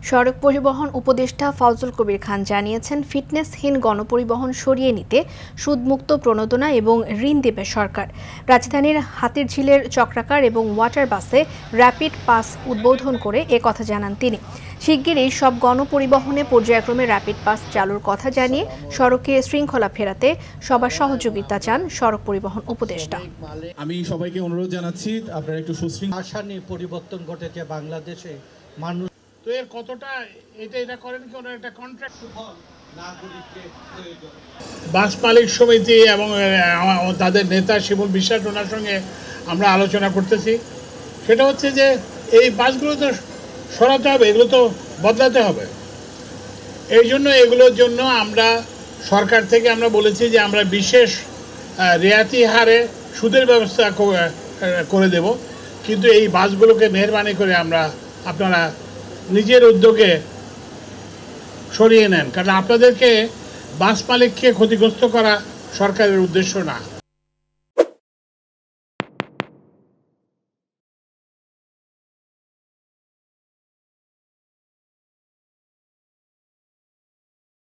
সড়ক পরিবহন উপদেষ্টা ফজল কবির খান জানিয়েছেন, ফিটনেসহীন গণপরিবহন সরিয়ে নিতে সুদমুক্ত প্রণোদনা এবং ঋণ দেবে সরকার। রাজধানীর হাতিরঝিলের চক্রাকার এবং ওয়াটার বাসে র্যাপিড পাস উদ্বোধন করে কথা জানান তিনি। শিগগিরই সব গণপরিবহনে পর্যায়ক্রমে র্যাপিড পাস চালুর কথা জানিয়ে সড়কে শৃঙ্খলা ফেরাতে সবার সহযোগিতা চান সড়ক পরিবহন উপদেষ্টা। আমি সবাইকে অনুরোধ জানাচ্ছি, আপনারা একটু সুশৃঙ্খল। আশা নিয়ে পরিবর্তন ঘটেছে বাংলাদেশে। মানুষ তো এর কতটা এটা করেন কি ওনার একটা কন্ট্রাক্ট বাস মালিক সমিতি এবং তাদের নেতা শিমুল বিশ্বাস ওনার সঙ্গে আমরা আলোচনা করতেছি। সেটা হচ্ছে যে এই বাসগুলো তো সরাতে হবে, এগুলো তো বদলাতে হবে। এই জন্য এগুলোর জন্য আমরা সরকার থেকে আমরা বলেছি যে আমরা বিশেষ রেয়াতি হারে সুদের ব্যবস্থা করে দেব, কিন্তু এই বাসগুলোকে মেহরবানি করে আপনারা নিজের উদ্যোগে সরিয়ে নেন, কারণ আপনাদেরকে বাস মালিককে ক্ষতিগ্রস্ত করা সরকারের উদ্দেশ্য না।